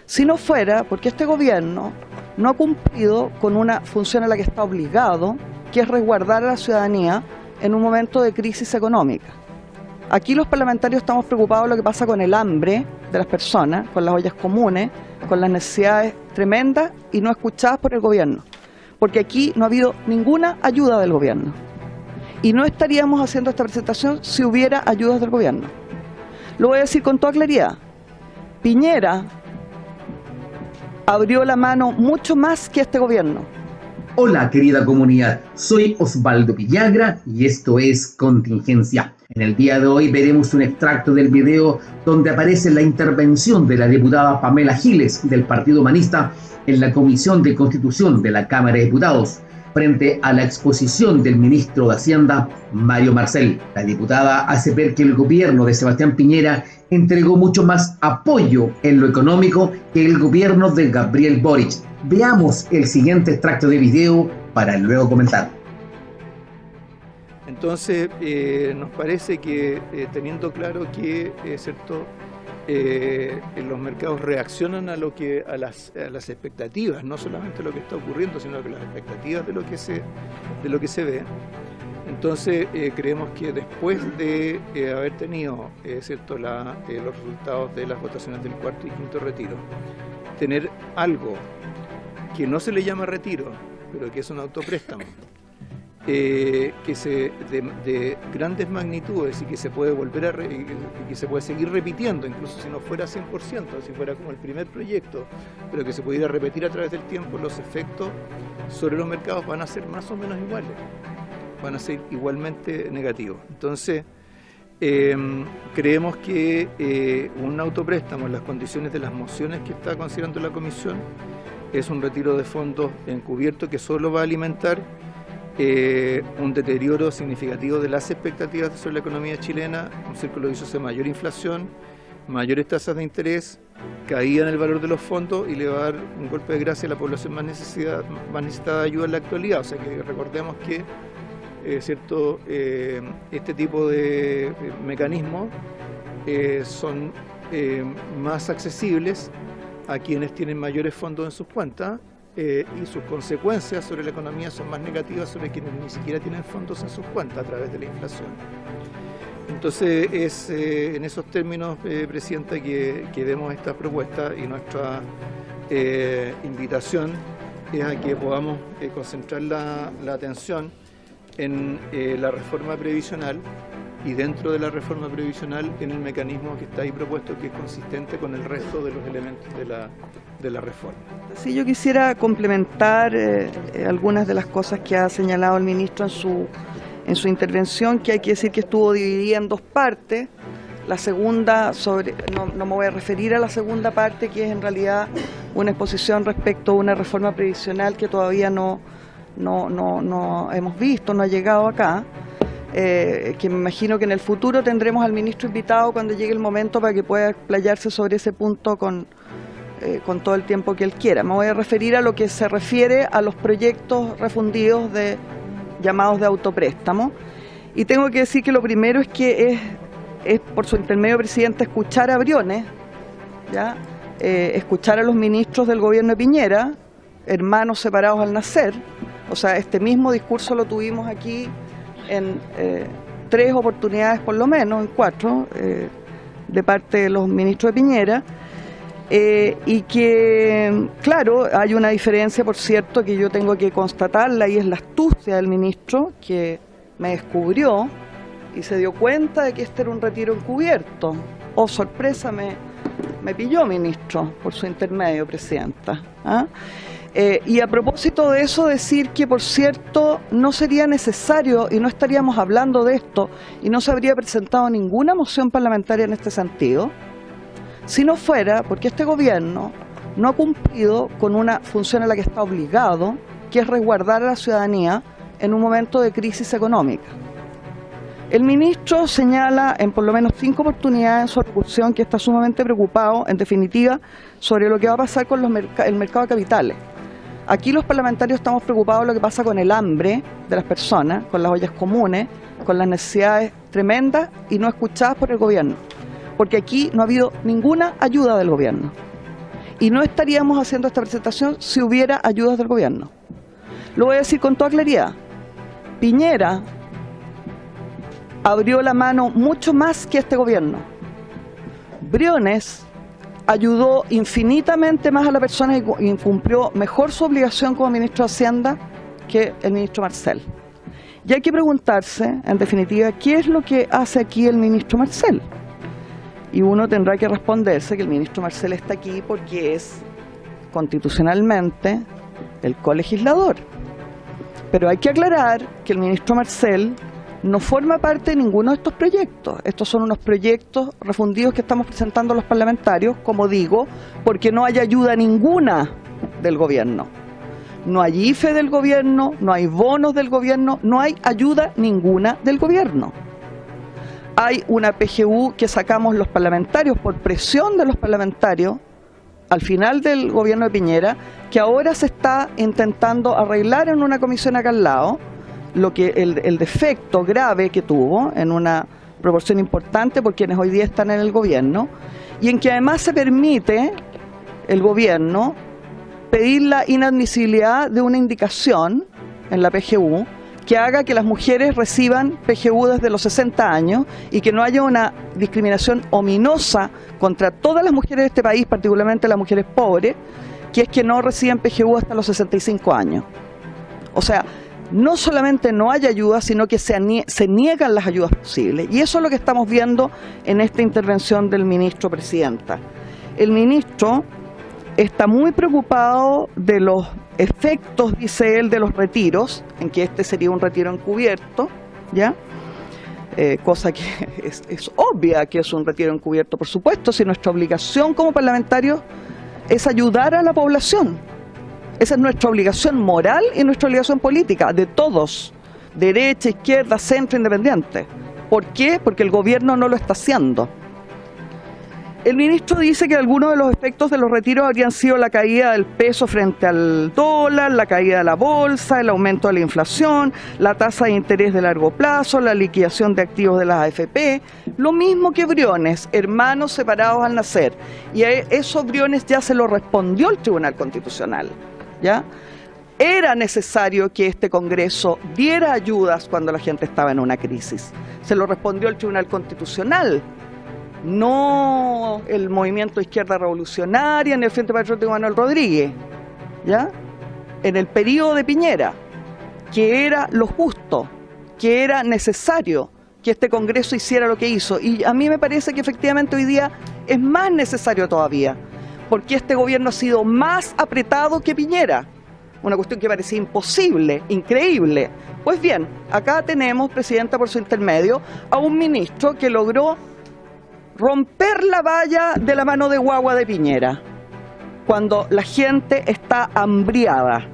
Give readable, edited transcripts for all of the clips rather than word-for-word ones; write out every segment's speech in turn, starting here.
Si no fuera porque este gobierno no ha cumplido con una función a la que está obligado, que es resguardar a la ciudadanía en un momento de crisis económica. Aquí los parlamentarios estamos preocupados de lo que pasa con el hambre de las personas, con las ollas comunes, con las necesidades tremendas y no escuchadas por el gobierno. Porque aquí no ha habido ninguna ayuda del gobierno. Y no estaríamos haciendo esta presentación si hubiera ayudas del gobierno. Lo voy a decir con toda claridad. Piñera abrió la mano mucho más que este gobierno. Hola querida comunidad, soy Osvaldo Villagra y esto es Contingencia. En el día de hoy veremos un extracto del video donde aparece la intervención de la diputada Pamela Giles del Partido Humanista en la Comisión de Constitución de la Cámara de Diputados frente a la exposición del ministro de Hacienda, Mario Marcel. La diputada hace ver que el gobierno de Sebastián Piñera entregó mucho más apoyo en lo económico que el gobierno de Gabriel Boric. Veamos el siguiente extracto de video para luego comentar. Entonces, nos parece que teniendo claro que cierto, los mercados reaccionan a las expectativas, no solamente lo que está ocurriendo, sino que las expectativas de lo que se ve. Entonces, creemos que después de haber tenido cierto, los resultados de las votaciones del cuarto y quinto retiro, tener algo que no se le llama retiro, pero que es un autopréstamo, de grandes magnitudes y que se puede que se puede seguir repitiendo, incluso si no fuera 100%, si fuera como el primer proyecto, pero que se pudiera repetir a través del tiempo, los efectos sobre los mercados van a ser más o menos iguales, van a ser igualmente negativos. Entonces, creemos que un autopréstamo en las condiciones de las mociones que está considerando la Comisión es un retiro de fondos encubierto que solo va a alimentar un deterioro significativo de las expectativas sobre la economía chilena, un círculo vicioso de mayor inflación, mayores tasas de interés, caída en el valor de los fondos y le va a dar un golpe de gracia a la población más necesitada de ayuda en la actualidad. O sea que recordemos que este tipo de mecanismos son más accesibles a quienes tienen mayores fondos en sus cuentas y sus consecuencias sobre la economía son más negativas sobre quienes ni siquiera tienen fondos en sus cuentas a través de la inflación. Entonces es en esos términos, Presidenta, que vemos esta propuesta y nuestra invitación es a que podamos concentrar la atención en la reforma previsional y dentro de la reforma previsional en el mecanismo que está ahí propuesto, que es consistente con el resto de los elementos de la reforma. Sí, yo quisiera complementar algunas de las cosas que ha señalado el ministro en su intervención, que hay que decir que estuvo dividida en dos partes. La segunda, no me voy a referir a la segunda parte, que es en realidad una exposición respecto a una reforma previsional que todavía no hemos visto, no ha llegado acá. Que me imagino que en el futuro tendremos al ministro invitado cuando llegue el momento para que pueda explayarse sobre ese punto con todo el tiempo que él quiera. Me voy a referir a lo que se refiere a los proyectos refundidos llamados de autopréstamo. Y tengo que decir que lo primero es que es por su intermedio, Presidente, escuchar a Briones, ¿ya? Escuchar a los ministros del gobierno de Piñera, hermanos separados al nacer. O sea, este mismo discurso lo tuvimos aquí en 3 oportunidades por lo menos, en 4, de parte de los ministros de Piñera, y que, claro, hay una diferencia, por cierto, que yo tengo que constatarla, y es la astucia del ministro, que me descubrió y se dio cuenta de que este era un retiro encubierto. Oh, sorpresa, me pilló, ministro, por su intermedio, Presidenta. ¿Ah? Y a propósito de eso, decir que, por cierto, no sería necesario y no estaríamos hablando de esto y no se habría presentado ninguna moción parlamentaria en este sentido si no fuera porque este gobierno no ha cumplido con una función a la que está obligado, que es resguardar a la ciudadanía en un momento de crisis económica. El ministro señala en por lo menos 5 oportunidades en su locución que está sumamente preocupado, en definitiva, sobre lo que va a pasar con el mercado de capitales. Aquí los parlamentarios estamos preocupados de lo que pasa con el hambre de las personas, con las ollas comunes, con las necesidades tremendas y no escuchadas por el gobierno. Porque aquí no ha habido ninguna ayuda del gobierno. y no estaríamos haciendo esta presentación si hubiera ayudas del gobierno. Lo voy a decir con toda claridad. Piñera abrió la mano mucho más que este gobierno. Briones ayudó infinitamente más a la persona y cumplió mejor su obligación como ministro de Hacienda que el ministro Marcel. Y hay que preguntarse, en definitiva, ¿qué es lo que hace aquí el ministro Marcel? Y uno tendrá que responderse que el ministro Marcel está aquí porque es constitucionalmente el colegislador. Pero hay que aclarar que el ministro Marcel no forma parte de ninguno de estos proyectos. Estos son unos proyectos refundidos que estamos presentando los parlamentarios, como digo, porque no hay ayuda ninguna del gobierno. No hay IFE del gobierno, no hay bonos del gobierno, no hay ayuda ninguna del gobierno. Hay una PGU que sacamos los parlamentarios por presión de los parlamentarios al final del gobierno de Piñera, que ahora se está intentando arreglar en una comisión acá al lado, lo que el defecto grave que tuvo en una proporción importante por quienes hoy día están en el gobierno, y en que además se permite el gobierno pedir la inadmisibilidad de una indicación en la PGU que haga que las mujeres reciban PGU desde los 60 años y que no haya una discriminación ominosa contra todas las mujeres de este país, particularmente las mujeres pobres, que es que no reciben PGU hasta los 65 años. O sea, no solamente no hay ayuda, sino que se niegan las ayudas posibles. Y eso es lo que estamos viendo en esta intervención del ministro presidenta. El ministro está muy preocupado de los efectos, dice él, de los retiros, en que este sería un retiro encubierto, ¿ya? Cosa que es obvia que es un retiro encubierto, por supuesto, si nuestra obligación como parlamentarios es ayudar a la población. Esa es nuestra obligación moral y nuestra obligación política, de todos, derecha, izquierda, centro, independiente. ¿Por qué? Porque el gobierno no lo está haciendo. El ministro dice que algunos de los efectos de los retiros habrían sido la caída del peso frente al dólar, la caída de la bolsa, el aumento de la inflación, la tasa de interés de largo plazo, la liquidación de activos de las AFP, lo mismo que Briones, hermanos separados al nacer. Y a eso Briones ya se lo respondió el Tribunal Constitucional, ¿ya? Era necesario que este Congreso diera ayudas cuando la gente estaba en una crisis. Se lo respondió el Tribunal Constitucional. No el Movimiento Izquierda Revolucionaria ni el Frente Patriótico Manuel Rodríguez, ¿ya? En el periodo de Piñera, que era lo justo, que era necesario que este Congreso hiciera lo que hizo. Y a mí me parece que efectivamente hoy día es más necesario todavía, porque este gobierno ha sido más apretado que Piñera. Una cuestión que parecía imposible, increíble. Pues bien, acá tenemos, presidenta, por su intermedio, a un ministro que logró romper la valla de la mano de guagua de Piñera, cuando la gente está hambriada.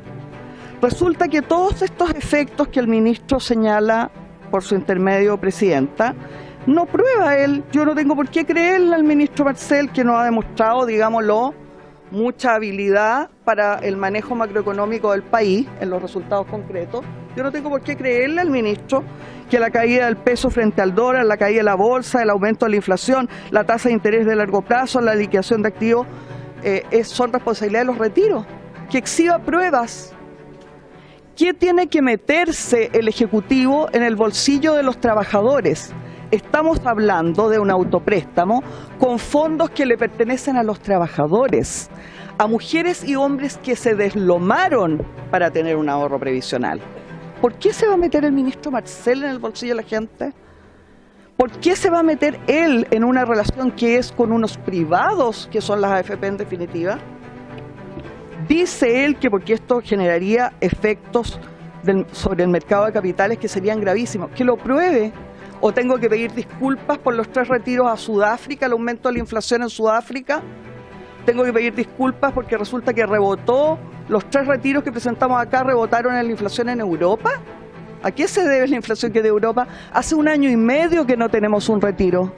Resulta que todos estos efectos que el ministro señala por su intermedio, presidenta, no prueba él. Yo no tengo por qué creerle al ministro Marcel, que no ha demostrado, digámoslo, mucha habilidad para el manejo macroeconómico del país en los resultados concretos. Yo no tengo por qué creerle al ministro que la caída del peso frente al dólar, la caída de la bolsa, el aumento de la inflación, la tasa de interés de largo plazo, la liquidación de activos, son responsabilidad de los retiros. Que exhiba pruebas. ¿Qué tiene que meterse el Ejecutivo en el bolsillo de los trabajadores? Estamos hablando de un autopréstamo con fondos que le pertenecen a los trabajadores, a mujeres y hombres que se deslomaron para tener un ahorro previsional. ¿Por qué se va a meter el ministro Marcel en el bolsillo de la gente? ¿Por qué se va a meter él en una relación que es con unos privados, que son las AFP en definitiva? Dice él que porque esto generaría efectos sobre el mercado de capitales que serían gravísimos. Que lo pruebe. ¿O tengo que pedir disculpas por los 3 retiros a Sudáfrica, el aumento de la inflación en Sudáfrica? ¿Tengo que pedir disculpas porque resulta que rebotó, los 3 retiros que presentamos acá rebotaron en la inflación en Europa? ¿A qué se debe la inflación que de Europa? Hace 1 año y medio que no tenemos un retiro.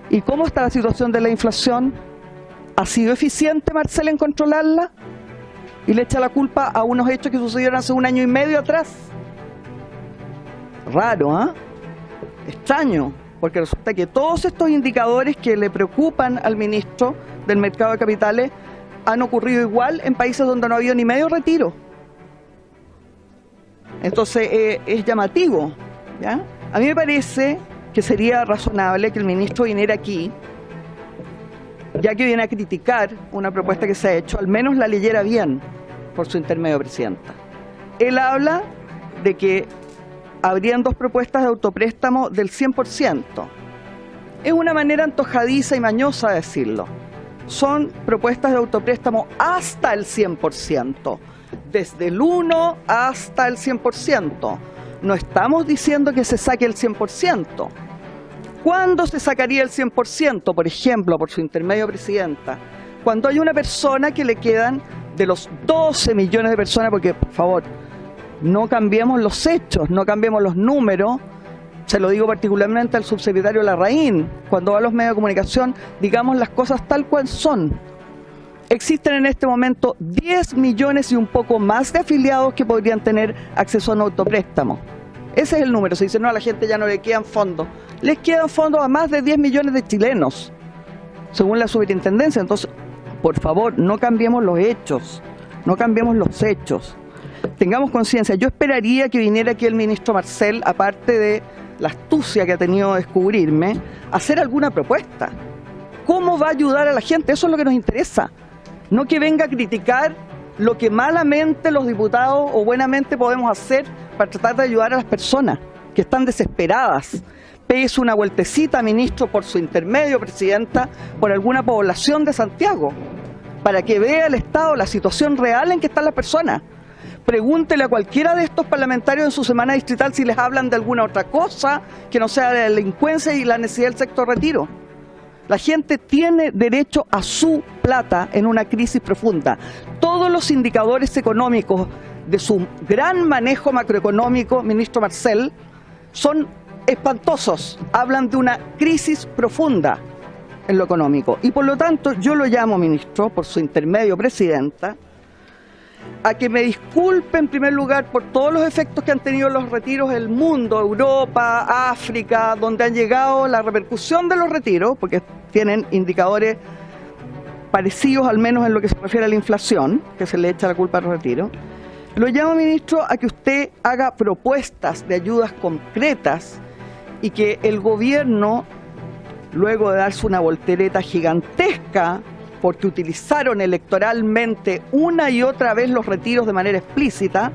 ¿Y cómo está la situación de la inflación? ¿Ha sido eficiente Marcel en controlarla? Y le echa la culpa a unos hechos que sucedieron hace 1 año y medio atrás. Raro, ¿eh? Extraño. porque resulta que todos estos indicadores que le preocupan al ministro del mercado de capitales han ocurrido igual en países donde no ha habido ni medio retiro. Entonces es llamativo, ¿ya? A mí me parece que sería razonable que el ministro viniera aquí, ya que viene a criticar una propuesta que se ha hecho, al menos la leyera bien por su intermedio, presidenta. Él habla de que habrían 2 propuestas de autopréstamo del 100%. Es una manera antojadiza y mañosa de decirlo. Son propuestas de autopréstamo hasta el 100%, desde el 1 hasta el 100%. No estamos diciendo que se saque el 100%. ¿Cuándo se sacaría el 100%? Por ejemplo, por su intermedio, presidenta, cuando hay una persona que le quedan de los 12 millones de personas, porque, por favor, no cambiemos los hechos, no cambiemos los números. Se lo digo particularmente al subsecretario Larraín, cuando va a los medios de comunicación, digamos las cosas tal cual son. Existen en este momento 10 millones y un poco más de afiliados que podrían tener acceso a un autopréstamo. Ese es el número. Se dice, no, a la gente ya no le quedan fondos. Les quedan fondos a más de 10 millones de chilenos, según la superintendencia. Entonces, por favor, no cambiemos los hechos, no cambiemos los hechos. Tengamos conciencia. Yo esperaría que viniera aquí el ministro Marcel, aparte de la astucia que ha tenido de descubrirme, a hacer alguna propuesta. ¿Cómo va a ayudar a la gente? Eso es lo que nos interesa. No que venga a criticar lo que malamente los diputados o buenamente podemos hacer para tratar de ayudar a las personas que están desesperadas. Pese una vueltecita, ministro, por su intermedio, presidenta, por alguna población de Santiago, para que vea el estado, la situación real en que están las personas. Pregúntele a cualquiera de estos parlamentarios en su semana distrital si les hablan de alguna otra cosa que no sea la delincuencia y la necesidad del sexto retiro. La gente tiene derecho a su plata en una crisis profunda. Todos los indicadores económicos de su gran manejo macroeconómico, ministro Marcel, son espantosos. Hablan de una crisis profunda en lo económico. Y por lo tanto, yo lo llamo, ministro, por su intermedio, presidenta, a que me disculpe en primer lugar por todos los efectos que han tenido los retiros del mundo, Europa, África, donde han llegado la repercusión de los retiros, porque tienen indicadores parecidos al menos en lo que se refiere a la inflación, que se le echa la culpa a los retiros. Lo llamo, ministro, a que usted haga propuestas de ayudas concretas y que el gobierno, luego de darse una voltereta gigantesca, porque utilizaron electoralmente una y otra vez los retiros de manera explícita,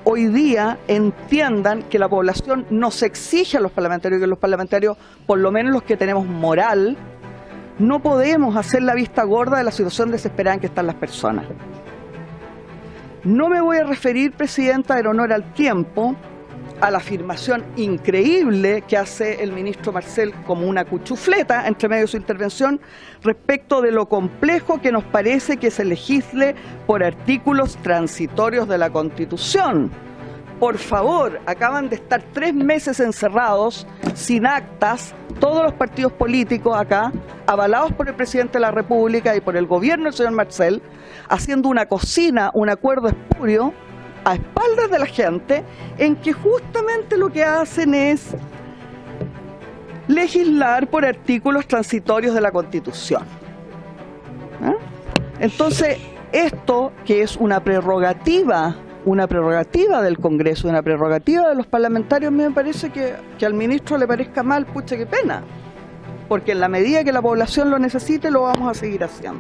hoy día entiendan que la población nos exige a los parlamentarios, que los parlamentarios, por lo menos los que tenemos moral, no podemos hacer la vista gorda de la situación desesperada en que están las personas. No me voy a referir, presidenta, en honor al tiempo, a la afirmación increíble que hace el ministro Marcel como una cuchufleta entre medio de su intervención respecto de lo complejo que nos parece que se legisle por artículos transitorios de la Constitución. Por favor, acaban de estar 3 meses encerrados, sin actas, todos los partidos políticos acá, avalados por el presidente de la República y por el gobierno del señor Marcel, haciendo una cocina, un acuerdo espurio, a espaldas de la gente, en que justamente lo que hacen es legislar por artículos transitorios de la Constitución. ¿Ah? Entonces, esto que es una prerrogativa del Congreso, una prerrogativa de los parlamentarios, a mí me parece que al ministro le parezca mal, pucha, qué pena, porque en la medida que la población lo necesite, lo vamos a seguir haciendo.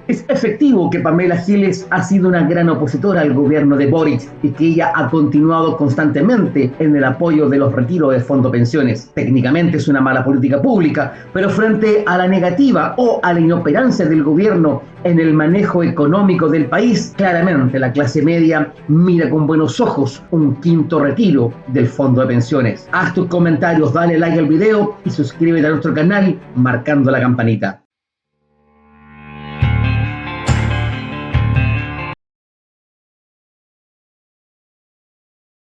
Es efectivo que Pamela Giles ha sido una gran opositora al gobierno de Boric y que ella ha continuado constantemente en el apoyo de los retiros de fondo pensiones. Técnicamente es una mala política pública, pero frente a la negativa o a la inoperancia del gobierno en el manejo económico del país, claramente la clase media mira con buenos ojos un quinto retiro del fondo de pensiones. Haz tus comentarios, dale like al video y suscríbete a nuestro canal marcando la campanita.